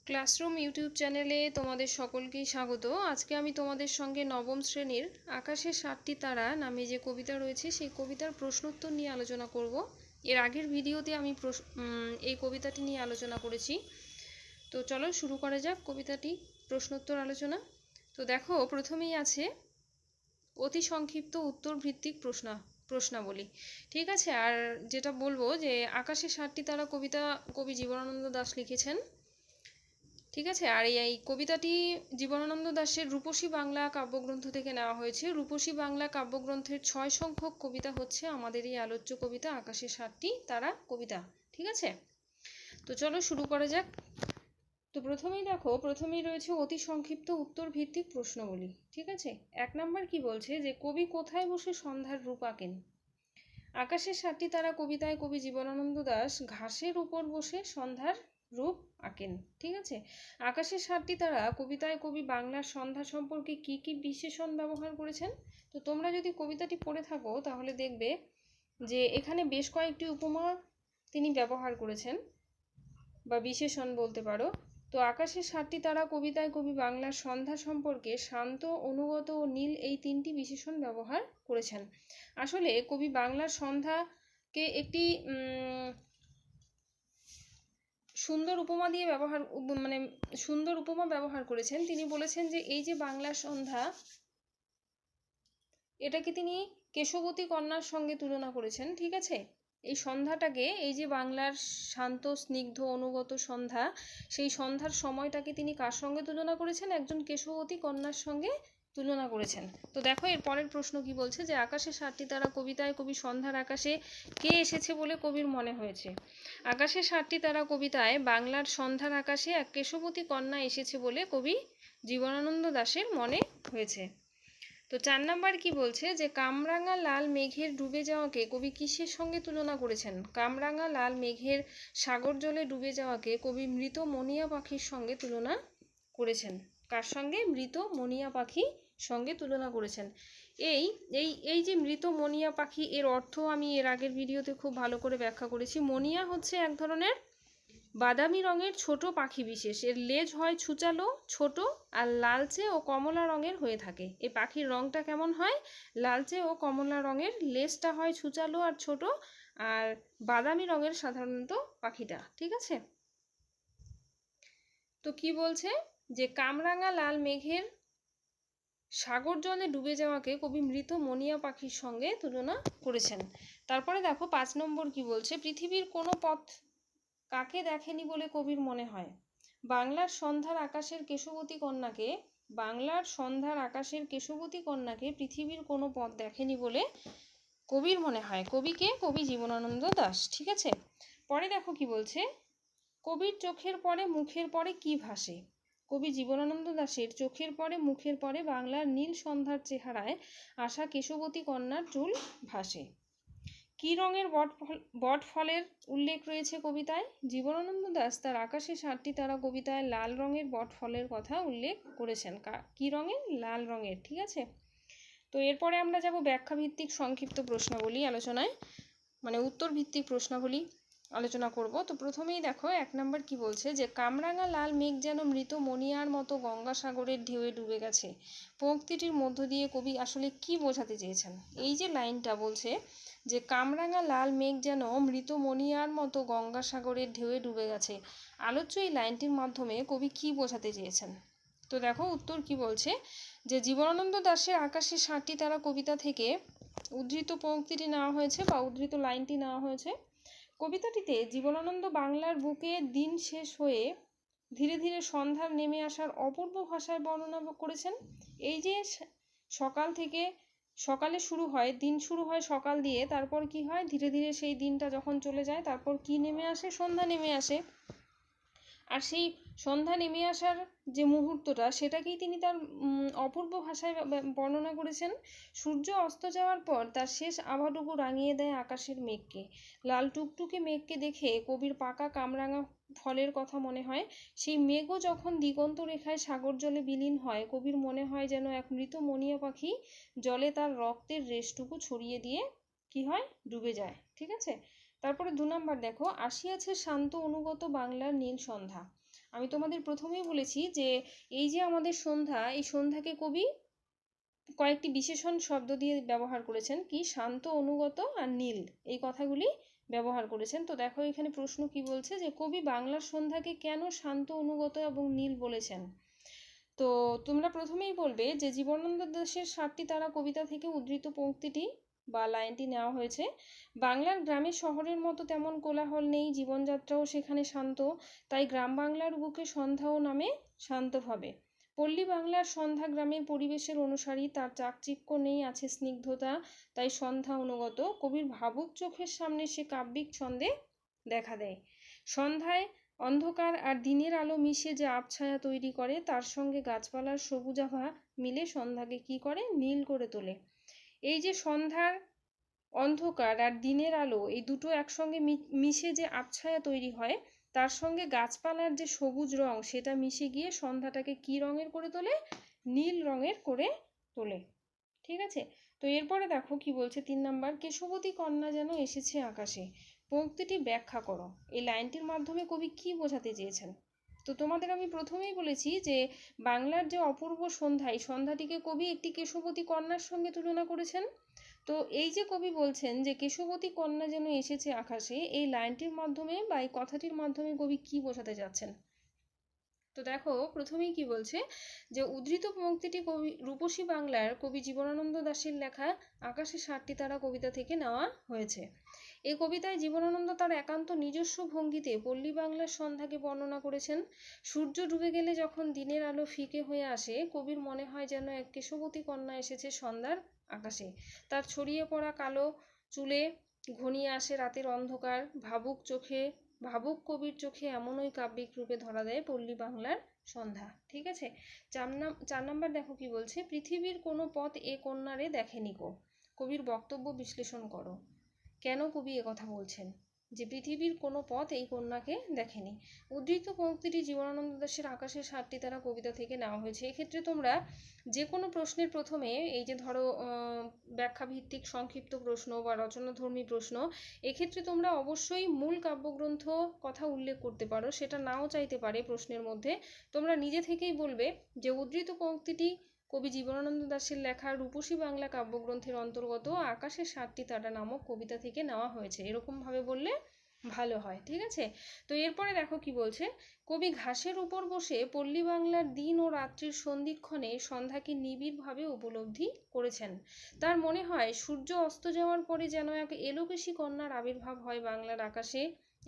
Classroom YouTube চ্যানেলে তোমাদের সকলকেই স্বাগত। আজকে আমি তোমাদের সঙ্গে নবম শ্রেণীর আকাশে 7টি তারা নামে যে কবিতা রয়েছে সেই কবিতার প্রশ্নোত্তর নিয়ে আলোচনা করব। এর আগের ভিডিওতে আমি এই কবিতাটি নিয়ে আলোচনা করেছি। তো চলো শুরু করা যাক কবিতাটি প্রশ্নোত্তর আলোচনা। তো দেখো, প্রথমেই আছে অতি সংক্ষিপ্ত উত্তর ভিত্তিক প্রশ্নাবলী। ঠিক আছে, আর যেটা বলবো যে আকাশে 7টি তারা কবিতা কবি জীবনানন্দ দাশ লিখেছেন। ঠিক আছে, আর এই কবিতাটি জীবনানন্দ দাশের রূপসী বাংলা কাব্যগ্রন্থ থেকে নেওয়া হয়েছে। রূপসী বাংলা কাব্যগ্রন্থের 6 সংখ্যক কবিতা হচ্ছে আমাদের এই আলোচ্য কবিতা আকাশে 7টি তারা কবিতা। ঠিক আছে, তো চলো শুরু করা যাক। তো প্রথমেই রয়েছে অতি সংক্ষিপ্ত উত্তর ভিত্তিক প্রশ্নগুলি। ঠিক আছে, 1 নম্বর কি বলছে যে কবি কোথায় বসে সন্ধ্যার রূপ আঁকেন। আকাশের 7টি তারা কবিতায় কবি জীবনানন্দ দাশ ঘাসের উপর বসে সন্ধ্যার রূপ আঁকেন। ঠিক আছে, আকাশের 7টি তারা কবিতায় কবি বাংলার সন্ধ্যা সম্পর্কে কি কি বিশেষণ ব্যবহার করেছেন। তো তোমরা যদি কবিতাটি পড়ে থাকো তাহলে দেখবে যে এখানে বেশ কয়েকটি উপমা তিনি ব্যবহার করেছেন বা বিশেষণ বলতে পারো। তো আকাশের 7টি তারা কবিতায় কবি বাংলার সন্ধ্যা সম্পর্কে শান্ত, অনুগত ও নীল এই 3টি বিশেষণ ব্যবহার করেছেন। আসলে কবি বাংলার সন্ধ্যাকে একটি সুন্দর উপমা দিয়ে সুন্দর উপমা ব্যবহার করেছেন। তিনি বলেছেন যে এই যে বাংলার সন্ধ্যা, এটাকে তিনি কেশবতী কন্যার সঙ্গে তুলনা করেছেন। ঠিক আছে, এই সন্ধ্যাটাকে, এই যে বাংলার শান্ত, স্নিগ্ধ, অনুগত সন্ধ্যা, সেই সন্ধ্যার সময়টাকে তিনি কার সঙ্গে তুলনা করেছেন? একজন কেশবতী কন্যার সঙ্গে তুলনা করেছেন। তো দেখো এর পরের প্রশ্ন কি বলছে যে আকাশে 7টি তারা কবিতায় কবি সন্ধ্যার আকাশে কে এসেছে বলে কবির মনে হয়েছে। আকাশে 7টি তারা কবিতায় বাংলার সন্ধ্যার আকাশে এক কেশবতী কন্যা এসেছে বলে কবি জীবনানন্দ দাশের মনে হয়েছে। তো 4 নম্বর কি বলছে যে কামরাঙা লাল মেঘের ডুবে যাওয়াকে কবি কিসের সঙ্গে তুলনা করেছেন। কামরাঙা লাল মেঘের সাগর জলে ডুবে যাওয়াকে কবি মৃত মনিয়া পাখির সঙ্গে তুলনা করেছেন। কার সঙ্গে? মৃত মনিয়া পাখি সঙ্গে তুলনা করেছেন। এই এই এই যে মৃত মনিয়া পাখি, এর অর্থ আমি এর আগের ভিডিওতে খুব ভালো করে ব্যাখ্যা করেছি। মনিয়া হচ্ছে এক ধরনের বাদামি রঙের ছোট পাখি বিশেষ। এর লেজ হয় ছুচালো, ছোট আর লালচে ও কমলা রঙের হয়ে থাকে। এই পাখির রঙটা কেমন হয়? লালচে ও কমলা রঙের, লেজটা হয় ছুচালো আর ছোট, আর বাদামি রঙের সাধারণত পাখিটা। ঠিক আছে, তো কি বলছে যে কামরাঙা লাল মেঘের সাগর জলে ডুবে যাওয়াকে কবি মৃত মনিয়া পাখির সঙ্গে তুলনা করেছেন। তারপরে দেখো 5 নম্বর কি বলছে, পৃথিবীর কোনো পথ কাকে দেখেনি বলে কবির মনে হয়। বাংলার সন্ধ্যার আকাশের কেশবতী কন্যাকে পৃথিবীর কোনো পথ দেখেনি বলে কবির মনে হয়। কবিকে? কবি জীবনানন্দ দাশ। ঠিক আছে, পরে দেখো কি বলছে, কবির চোখের পরে মুখের পরে কি ভাসে। কবি জীবনানন্দ দাশের চোখের পরে মুখের পরে বাংলার নীল সন্ধ্যার চেহারায় আসা কেশবতী কন্যার চুল ভাসে। কি রঙের বট ফলের উল্লেখ রয়েছে কবিতায়। জীবনানন্দ দাশ তার আকাশে 7টি তারা কবিতায় লাল রঙের বট ফলের কথা উল্লেখ করেছেন। কি রঙের? লাল রঙের। ঠিক আছে, তো এরপরে আমরা যাব ব্যাখ্যা ভিত্তিক সংক্ষিপ্ত প্রশ্নাবলী আলোচনায়, উত্তর ভিত্তিক প্রশ্নাবলী আলোচনা করব। তো প্রথমেই দেখো 1 নম্বর কি বলছে যে কামরাঙা লাল মেঘ যেন মৃত মনিয়ার মতো গঙ্গাসাগরের ঢেউয়ে ডুবে গেছে। পংক্তিটির মধ্য দিয়ে কবি আসলে কি বোঝাতে চেয়েছেন? এই যে লাইনটা বলছে যে কামরাঙা লাল মেঘ যেন মৃত মনিয়ার মতো গঙ্গাসাগরের ঢেউয়ে ডুবে গেছে, আলোচ্য এই লাইনটির মাধ্যমে কবি কি বোঝাতে চেয়েছেন? তো দেখো উত্তর কি বলছে যে জীবনানন্দ দাশের আকাশে 7টি তারা কবিতা থেকে উদ্ধৃত পংক্তিটি নেওয়া হয়েছে বা উদ্ধৃত লাইনটি নেওয়া হয়েছে। কবিতাটিতে জীবনানন্দ বাংলার বুকে দিন শেষ হয়ে ধীরে ধীরে সন্ধ্যার নেমে আসার অপূর্ব ভাষায় বর্ণনা করেছেন। এই যে সকালে শুরু হয়, দিন শুরু হয় সকাল দিয়ে, তারপর কি হয়, ধীরে ধীরে সেই দিনটা যখন চলে যায় তারপর কি নেমে আসে? সন্ধ্যা নেমে আসে। আর সেই সন্ধ্যা নেমে আসার যে মুহূর্তটা, সেটাকেই তিনি তার অপূর্ব ভাষায় বর্ণনা করেছেন। সূর্য অস্ত যাওয়ার পর তার শেষ আভাটুকু রাঙিয়ে দেয় আকাশের মেঘকে। লাল টুকটুকে মেঘকে দেখে কবির পাকা কামরাঙা ফলের কথা মনে হয়। সেই মেঘও যখন দিগন্ত রেখায় সাগর জলে বিলীন হয়, কবির মনে হয় যেন এক মৃত মনিয়া পাখি জলে তার রক্তের রেশটুকু ছড়িয়ে দিয়ে কি হয়? ডুবে যায়। ঠিক আছে, তারপরে 2 নম্বর দেখো, আসিয়াছে শান্ত অনুগত বাংলার নীল সন্ধ্যা। আমি তোমাদের প্রথমেই বলেছি যে এই যে আমাদের সন্ধ্যা, এই সন্ধ্যাকে কবি কয়েকটি বিশেষণ শব্দ দিয়ে ব্যবহার করেছেন, কি শান্ত, অনুগত আর নীল, এই কথাগুলি ব্যবহার করেছেন। তো দেখো এখানে প্রশ্ন কি বলছে, যে কবি বাংলার সন্ধ্যাকে কেন শান্ত, অনুগত এবং নীল বলেছেন। তো তোমরা প্রথমেই বলবে যে জীবনানন্দ দাশের 7টি তারা কবিতা থেকে উদ্ধৃত পংক্তিটি বা লাইনটি নেওয়া হয়েছে। বাংলার গ্রামে শহরের মতো তেমন কোলাহল নেই, জীবনযাত্রাও সেখানে শান্ত, তাই গ্রাম বাংলার বুকে সন্ধ্যাও নামে শান্তভাবে। পল্লী বাংলার সন্ধ্যা গ্রামের পরিবেশের অনুসারী, তার চাকচিক্য নেই, আছে স্নিগ্ধতা, তাই সন্ধ্যা অনুগত। কবির ভাবুক চোখের সামনে সে কাব্যিক ছন্দে দেখা দেয়। সন্ধ্যায় অন্ধকার আর দিনের আলো মিশে যে আবছায়া তৈরি করে, তার সঙ্গে গাছপালার সবুজাভা মিলে সন্ধ্যাকে কি করে, নীল করে তোলে। এই যে সন্ধ্যার অন্ধকার আর দিনের আলো, এই দুটো একসঙ্গে মিশে যে আবছায়া তৈরি হয়, তার সঙ্গে গাছপালার যে সবুজ রং, সেটা মিশে গিয়ে সন্ধ্যাটাকে কি রঙের করে তোলে, নীল রঙের করে তোলে। ঠিক আছে। তো এরপরে দেখো কি বলছে 3 নাম্বার, কেশবতী কন্যা যেন এসেছে আকাশে। পংক্তিটি ব্যাখ্যা করো। এই লাইনটির মাধ্যমে কবি কি বোঝাতে চেয়েছেন। তো তোমাদের আমি প্রথমেই বলেছি যে বাংলার যে অপূর্ব সন্ধ্যা, এই সন্ধ্যাটিকে কবি একটি কেশবতী কন্যার সঙ্গে তুলনা করেছেন। তো এই যে কবি বলছেন যে কেশবতী কন্যা যেন এসেছে আকাশে, এই লাইনটির মাধ্যমে বা এই কথাটির মাধ্যমে কবি কি বোঝাতে যাচ্ছেন। তো দেখো প্রথমেই কি বলছে, যে উদ্ধৃত পংক্তিটি কবি রূপসী বাংলার কবি জীবনানন্দ দাশের লেখা আকাশে 7টি তারা কবিতা থেকে নেওয়া হয়েছে। এই কবিতায় জীবনানন্দ তার একান্ত নিজস্ব ভঙ্গিতে পল্লী বাংলার সন্ধ্যাকে বর্ণনা করেছেন। সূর্য ডুবে গেলে যখন দিনের আলো ফিকে হয়ে আসে, কবির মনে হয় যেন এক কেশবতী কন্যা এসেছে সন্ধ্যার আকাশে। তার ছড়িয়ে পড়া কালো চুলে ঘনিয়ে আসে রাতের অন্ধকার, ভাবুক কবির চোখে এমনই কাব্যিক রূপে ধরা দেয় পল্লী বাংলার সন্ধ্যা। ঠিক আছে। 4 নাম্বার দেখো কি বলছে, পৃথিবীর কোনো পথ এ কন্যারে দেখেনি কো। কবির বক্তব্য বিশ্লেষণ করো। কেন কবি কথা বলছেন যে পৃথিবীর কোনো পথ এই কন্যাকে দেখেনি। উদ্ধৃত পংক্তিটি জীবনানন্দ দাশের আকাশের 7টি তারা কবিতা থেকে নেওয়া হয়েছে। এক্ষেত্রে তোমরা যে কোনো প্রশ্নের প্রথমে এই যে ধরো ব্যাখ্যা ভিত্তিক সংক্ষিপ্ত প্রশ্ন বা রচনাধর্মী প্রশ্ন, এক্ষেত্রে তোমরা অবশ্যই মূল কাব্যগ্রন্থ কথা উল্লেখ করতে পারো, সেটা নাও চাইতে পারে প্রশ্নের মধ্যে। তোমরা নিজে থেকেই বলবে যে উদ্ধৃত পংক্তিটি কবি জীবনানন্দ দাশের লেখা রূপসী বাংলা কাব্যগ্রন্থের অন্তর্গত আকাশের 7টি তারা নামক কবিতা থেকে নেওয়া হয়েছে, এরকম ভাবে বললে ভালো হয়। ঠিক আছে। তো এরপরে দেখো কি বলছে, কবি ঘাসের উপর বসে পল্লী বাংলার দিন ও রাত্রির সন্ধিক্ষণে সন্ধ্যাকে নিবিড়ভাবে উপলব্ধি করেছেন। তার মনে হয় সূর্য অস্ত যাওয়ার পরে যেন এক এলোকেশী কন্যার আবির্ভাব হয় বাংলার আকাশে।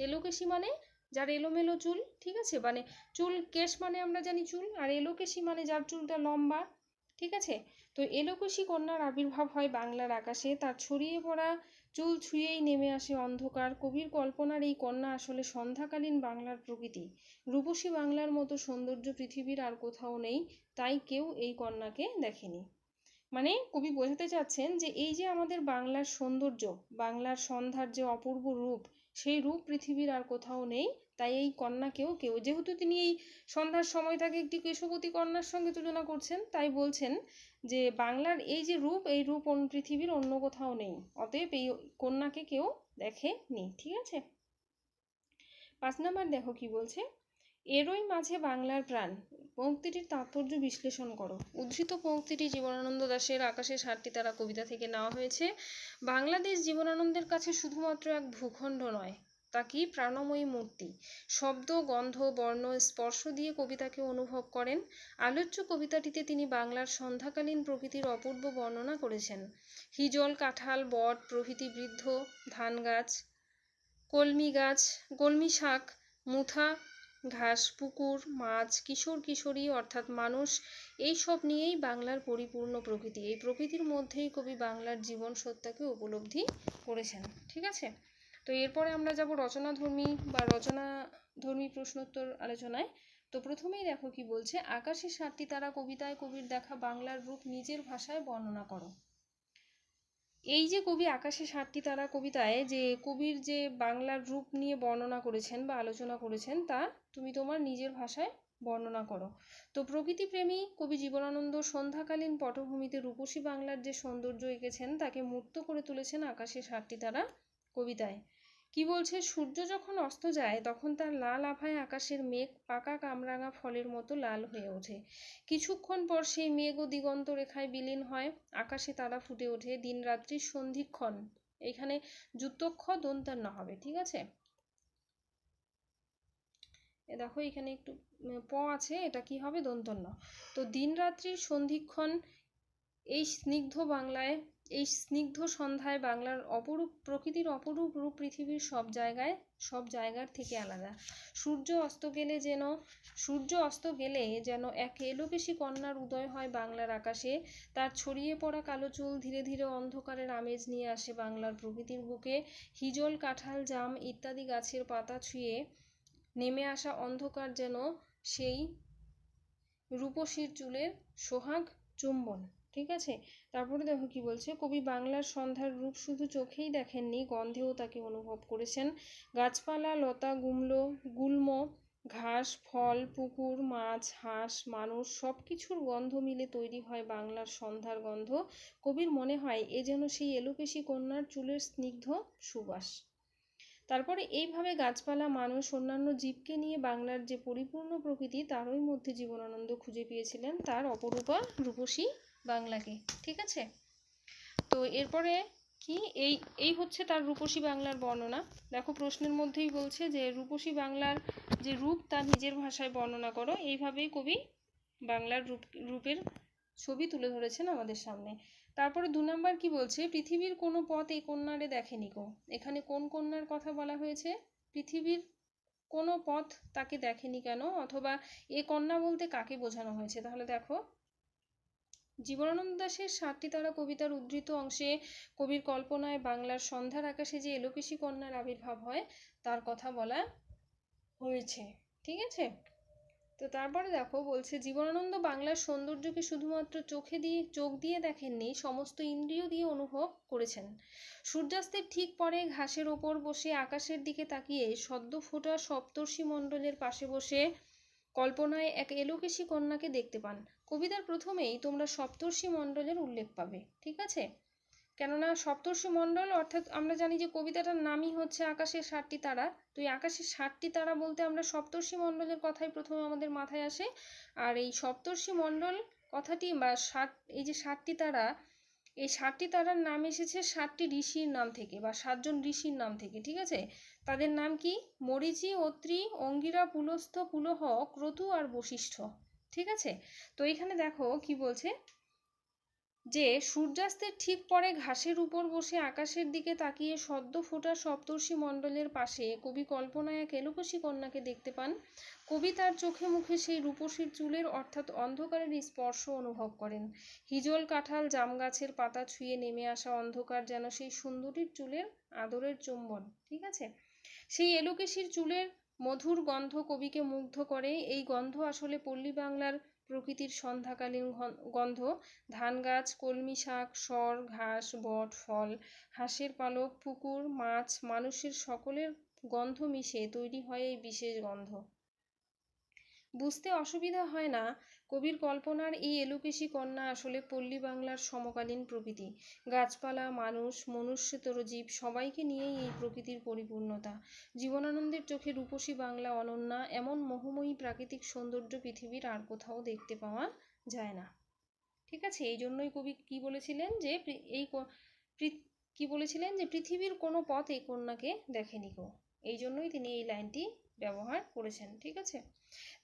এলোকেশী মানে যার এলোমেলো চুল, ঠিক আছে, মানে চুল, কেশ মানে আমরা জানি চুল, আর এলোকেশী মানে যার চুলটা লম্বা। ঠিক আছে। তো এলোকেশী কন্যার আবির্ভাব হয় বাংলার আকাশে, তার ছড়িয়ে পড়া চুল ছুঁয়েই নেমে আসে অন্ধকার। কবির কল্পনার এই কন্যা আসলে সন্ধ্যাকালীন বাংলার প্রকৃতি। রূপসী বাংলার মতো সৌন্দর্য পৃথিবীর আর কোথাও নেই, তাই কেউ এই কন্যাকে দেখেনি। মানে কবি বোঝাতে চাচ্ছেন যে এই যে আমাদের বাংলার সৌন্দর্য, বাংলার সন্ধ্যার যে অপূর্ব রূপ, সেই রূপ পৃথিবীর আর কোথাও নেই, তাই এই কন্যাকেও কেউ, যেহেতু তিনি এই সন্ধ্যার সময়টাকে একটি কেশবতী কন্যার সঙ্গে তুলনা করছেন, তাই বলছেন যে বাংলার এই যে রূপ, এই রূপ পৃথিবীর অন্য কোথাও নেই, অতএব এই কন্যাকে কেউ দেখেনি। ঠিক আছে। 5 নাম্বার দেখো কি বলছে, এরই মাঝে বাংলার প্রাণ। পংক্তিটির তাৎপর্য বিশ্লেষণ করো। উদ্ধৃত পংক্তিটি জীবনানন্দ দাশের আকাশে 7টি তারা কবিতা থেকে নেওয়া হয়েছে। বাংলাদেশ জীবনানন্দের কাছে শুধুমাত্র এক ভূখণ্ড নয়, তা কি প্রাণময়ী মূর্তি। শব্দ, গন্ধ, বর্ণ, স্পর্শ দিয়ে কবিতাকে অনুভব করেন। আলোচ্য কবিতাটিতে তিনি বাংলার সন্ধ্যাকালীন প্রকৃতির অপূর্ব বর্ণনা করেছেন। হিজল, কাঁঠাল, বট প্রভৃতি বৃদ্ধ, ধান গাছ, কলমি শাক, মুথা ঘাস, পুকুর, মাছ, কিশোর কিশোরী অর্থাৎ মানুষ, এই সব নিয়েই বাংলার পরিপূর্ণ প্রকৃতি। এই প্রকৃতির মধ্যেই কবি বাংলার জীবন সত্তাকে উপলব্ধি করেছেন। ঠিক আছে। তো এরপরে আমরা যাব রচনাধর্মী প্রশ্নোত্তর আলোচনায়। তো প্রথমেই দেখো কি বলছে, আকাশে 7টি তারা কবিতায় কবির দেখা বাংলার রূপ নিজের ভাষায় বর্ণনা করো। এই যে কবি আকাশে 7টি তারা কবিতায় যে কবির যে বাংলার রূপ নিয়ে বর্ণনা করেছেন বা আলোচনা করেছেন, তা তুমি তোমার নিজের ভাষায় বর্ণনা করো। তো প্রকৃতিপ্রেমী কবি জীবনানন্দ সন্ধ্যাকালীন পটভূমিতে রূপসী বাংলার যে সৌন্দর্য এঁকেছেন, তাকে মূর্ত করে তুলেছেন আকাশে 7টি তারা কবিতায়। কি বলছে, সূর্য যখন অস্ত যায় তখন তার লাল আভায় আকাশের মেঘ পাকা কামরাঙা ফলের মতো লাল হয়ে ওঠে। কিছুক্ষণ পর সেই মেঘ ও দিগন্ত রেখায় বিলীন হয়, আকাশে তারা ফুটে ওঠে। দিন রাত্রির সন্ধিক্ষণ, এখানে যুক্তক্ষ দন্তান্ন হবে, ঠিক আছে। দেখো এখানে একটু প আছে, এটা কি হবে, দন্তন্য। তো দিন রাত্রির সন্ধিক্ষণ, এই স্নিগ্ধ বাংলায়, এই স্নিগ্ধ সন্ধ্যায় বাংলার অপরূপ প্রকৃতির অপরূপ রূপ পৃথিবীর সব জায়গার থেকে আলাদা। সূর্য অস্ত গেলে যেন এক এলোকেশী কন্যার উদয় হয় বাংলার আকাশে। তার ছড়িয়ে পড়া কালো চুল ধীরে ধীরে অন্ধকারের আমেজ নিয়ে আসে বাংলার প্রকৃতির বুকে। হিজল, কাঁঠাল, জাম ইত্যাদি গাছের পাতা ছুঁয়ে নেমে আসা অন্ধকার যেন সেই রূপসীর চুলের সোহাগ চুম্বন, ঠিক আছে। তারপরে দেখো কি বলছে, কবি বাংলার সন্ধ্যার রূপ শুধু চোখেই দেখেননি, গন্ধেও তাকে অনুভব করেছেন। গাছপালা, লতা, গুল্ম, ঘাস, ফল, পুকুর, মাছ, হাঁস, মানুষ সব কিছুর গন্ধ মিলে তৈরি হয় বাংলার সন্ধ্যার গন্ধ। কবির মনে হয় এ যেন সেই এলোকেশী কন্যার চুলের স্নিগ্ধ সুবাস। তারপরে এইভাবে গাছপালা, মানুষ, অন্যান্য জীবকে নিয়ে বাংলার যে পরিপূর্ণ প্রকৃতি, তারই মধ্যে জীবনানন্দ খুঁজে পেয়েছিলেন তার অপরূপা রূপসী বাংলাকে, ঠিক আছে। তো এরপরে কি, এই হচ্ছে তার রূপসী বাংলার বর্ণনা। দেখো প্রশ্নের মধ্যেই বলছে যে রূপসী বাংলার যে রূপ তা নিজের ভাষায় বর্ণনা করো। এইভাবেই কবি বাংলার রূপের ছবি তুলে ধরেছেন আমাদের সামনে। তারপরে 2 নম্বর কি বলছে, পৃথিবীর কোনো পথ এই কন্যারে দেখেনি কো। এখানে কোন কন্যার কথা বলা হয়েছে, পৃথিবীর কোনো পথ তাকে দেখেনি কেন, অথবা এ কন্যা বলতে কাকে বোঝানো হয়েছে। তাহলে দেখো, জীবনানন্দ দাশের 7টি তারা কবিতার উদ্ধৃত অংশে কবির কল্পনায় বাংলার সন্ধ্যার আকাশে যে এলোকেশী কন্যার আবির্ভাব হয় তার কথা বলা হয়েছে, ঠিক আছে। তো তারপরে দেখো বলছে, জীবনানন্দ বাংলার সৌন্দর্যকে শুধুমাত্র চোখ দিয়ে দেখেননি, সমস্ত ইন্দ্রিয় দিয়ে অনুভব করেছেন। সূর্যাস্তের ঠিক পরে ঘাসের ওপর বসে আকাশের দিকে তাকিয়ে সদ্য ফোটা সপ্তর্ষি মণ্ডলের পাশে বসে কল্পনায় এক এলোকেশী কন্যাকে দেখতে পান। কবিতার প্রথমেই তোমরা সপ্তর্ষি মণ্ডলের উল্লেখ পাবে, ঠিক আছে। কেননা সপ্তর্ষি মণ্ডল অর্থাৎ আমরা জানি যে কবিতাটার নামই হচ্ছে আকাশের 7টি তারা। তো এই আকাশের 7টি তারা বলতে আমরা সপ্তর্ষি মণ্ডলের কথাই প্রথমে আমাদের মাথায় আসে। আর এই সপ্তর্ষি মণ্ডল কথাটি বা এই যে 7টি তারা, এই 7টি তারার নাম এসেছে 7টি ঋষির নাম থেকে বা 7জন ঋষির নাম থেকে, ঠিক আছে। তাদের নাম কি, মরীচি, অত্রি, অঙ্গিরা, পুলস্ত্য, পুলহ, ক্রতু আর বশিষ্ঠ, ঠিক আছে। তো এখানে দেখো কি বলছে, যে সূর্যাস্তের ঠিক পরে ঘাসের উপর বসে আকাশের দিকে তাকিয়ে সদ্য ফোটা সপ্তর্ষি মণ্ডলের পাশে কবি কল্পনায় এক এলোকেশী কন্যাকে দেখতে পান। কবি তার চোখে মুখে সেই রূপসীর চুলের অর্থাৎ অন্ধকারের স্পর্শ অনুভব করেন। হিজল, কাঁঠাল, জাম গাছের পাতা ছুঁয়ে নেমে আসা অন্ধকার যেন সেই সুন্দরীর চুলের আদরের চুম্বন, ঠিক আছে। সেই এলোকেশীর চুলের মধুর গন্ধ কবিকে মুগ্ধ করে। এই গন্ধ আসলে পল্লী বাংলার প্রকৃতির সন্ধ্যাকালীন গন্ধ। ধান গাছ, কলমি শাক, সর, ঘাস, বট, ফল, হাঁসের পালক, পুকুর, মাছ, মানুষের সকলের গন্ধ মিশে তৈরি হয় এই বিশেষ গন্ধ। বুঝতে অসুবিধা হয় না, কবির কল্পনার এই এলোকেশী কন্যা আসলে পল্লী বাংলার সমকালীন প্রকৃতি। গাছপালা, মানুষ, মনুষ্যতর জীব সবাইকে নিয়েই এই প্রকৃতির পরিপূর্ণতা। জীবনানন্দের চোখে রূপসী বাংলা অনন্যা, এমন মোহময়ী প্রাকৃতিক সৌন্দর্য পৃথিবীর আর কোথাও দেখতে পাওয়া যায় না, ঠিক আছে। এই জন্যই কবি কি বলেছিলেন যে পৃথিবীর কোনো পথ এই কন্যাকে দেখেনি কো। এই জন্যই তিনি এই লাইনটি ব্যবহার করেছেন, ঠিক আছে।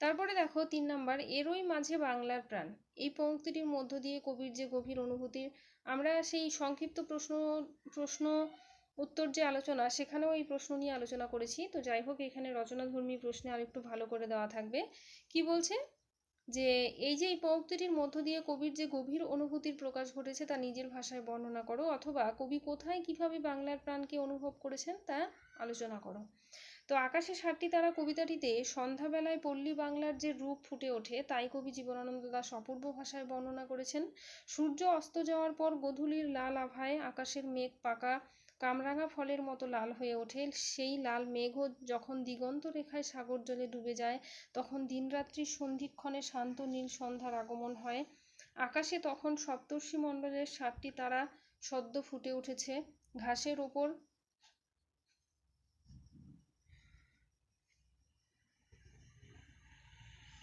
তারপরে দেখো 3 নাম্বার, এরই মাঝে বাংলার প্রাণ। এই পংক্তিটির মধ্য দিয়ে কবির যে গভীর অনুভূতির, আমরা সেই সংক্ষিপ্ত প্রশ্ন উত্তর যে আলোচনা, সেখানেও এই প্রশ্ন নিয়ে আলোচনা করেছি। তো যাই হোক, এখানে রচনাধর্মী প্রশ্নে আরেকটু ভালো করে দেওয়া থাকবে। কি বলছে, যে এই যে এই পংক্তিটির মধ্য দিয়ে কবির যে গভীর অনুভূতির প্রকাশ ঘটেছে তা নিজের ভাষায় বর্ণনা করো, অথবা কবি কোথায় কিভাবে বাংলার প্রাণকে অনুভব করেছেন তা আলোচনা করো। তো আকাশে 7টি তারা কবিতাটিতে সন্ধ্যাবেলায় পল্লী বাংলার যে রূপ ফুটে ওঠে তাই কবি জীবনানন্দ দাশ অপূর্ব ভাষায় বর্ণনা করেছেন। সূর্য অস্ত যাওয়ার পর গোধূলির লাল আভায় আকাশের মেঘ পাকা কামরাঙা ফলের মতো লাল হয়ে ওঠে। সেই লাল মেঘও যখন দিগন্ত রেখায় সাগর জলে ডুবে যায়, তখন দিনরাত্রির সন্ধিক্ষণে শান্ত নীল সন্ধ্যার আগমন হয়। আকাশে তখন সপ্তর্ষি মণ্ডলের 7টি তারা সদ্য ফুটে উঠেছে। ঘাসের ওপর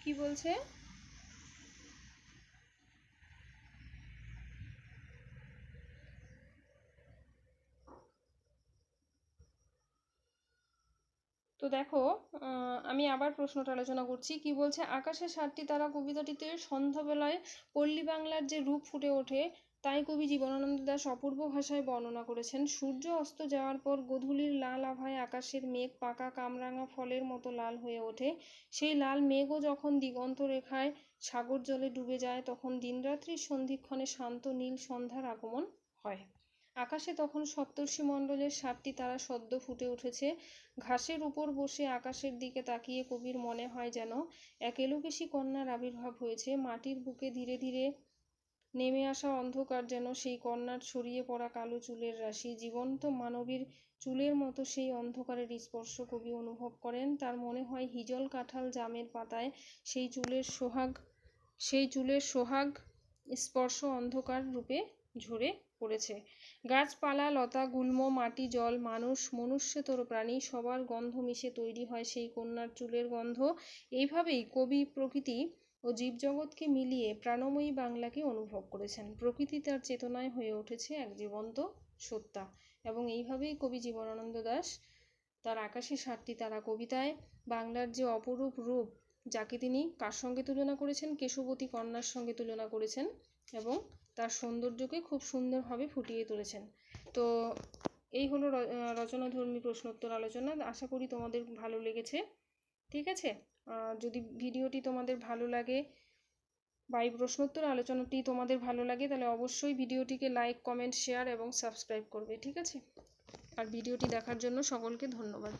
কি বলছে? তো দেখো, আমি আবার প্রশ্নটা আলোচনা করছি। কি বলছে? আকাশে 7টি তারা কবিতাটিতে সন্ধ্যাবেলায় পল্লী বাংলার যে রূপ ফুটে ওঠে তাই কবি জীবনানন্দ দাশ অপূর্ব ভাষায় বর্ণনা করেছেন। সূর্য অস্ত যাওয়ার পর গোধূলির লাল আভায় আকাশের মেঘ পাকা কামরাঙা ফলের মতো লাল হয়ে ওঠে। সেই লাল মেঘও যখন দিগন্ত রেখায় সাগর জলে ডুবে যায় তখন দিনরাত্রির সন্ধিক্ষণে শান্ত নীল সন্ধ্যার আগমন হয়। আকাশে তখন সপ্তর্ষিমণ্ডলের 7টি তারা সদ্য ফুটে উঠেছে। ঘাসের উপর বসে আকাশের দিকে তাকিয়ে কবির মনে হয় যেন এক এলোকেশী কন্যার আবির্ভাব হয়েছে। মাটির বুকে ধীরে ধীরে নেমে আসা অন্ধকার যেন সেই কন্যার ছড়িয়ে পড়া কালো চুলের রাশি। জীবন্ত মানবীর চুলের মতো সেই অন্ধকারের স্পর্শ কবি অনুভব করেন। তার মনে হয় হিজল কাঁঠাল জামের পাতায় সেই চুলের সোহাগ স্পর্শ অন্ধকার রূপে ঝরে পড়েছে। গাছপালা লতা গুল্ম মাটি জল মানুষ মনুষ্যতর প্রাণী সবার গন্ধ মিশে তৈরি হয় সেই কন্যার চুলের গন্ধ। এইভাবেই কবি প্রকৃতি ও জীবজগৎকে মিলিয়ে প্রাণময়ী বাংলাকে অনুভব করেছেন। প্রকৃতি তার চেতনায় হয়ে উঠেছে এক জীবন্ত সত্তা। এবং এইভাবেই কবি জীবনানন্দ দাশ তার আকাশে 7টি তারা কবিতায় বাংলার যে অপরূপ রূপ, যাকে তিনি কার সঙ্গে তুলনা করেছেন? কেশবতী কন্যার সঙ্গে তুলনা করেছেন এবং তার সৌন্দর্যকে খুব সুন্দরভাবে ফুটিয়ে তুলেছেন। তো এই হলো রচনাধর্মী প্রশ্নোত্তর আলোচনা। আশা করি তোমাদের ভালো লেগেছে। ঠিক আছে, যদি ভিডিওটি তোমাদের ভালো লাগে বা এই প্রশ্নোত্তর আলোচনাটি তোমাদের ভালো লাগে তাহলে অবশ্যই ভিডিওটিকে লাইক কমেন্ট শেয়ার এবং সাবস্ক্রাইব করবে। ঠিক আছে, আর ভিডিওটি দেখার জন্য সকলকে ধন্যবাদ।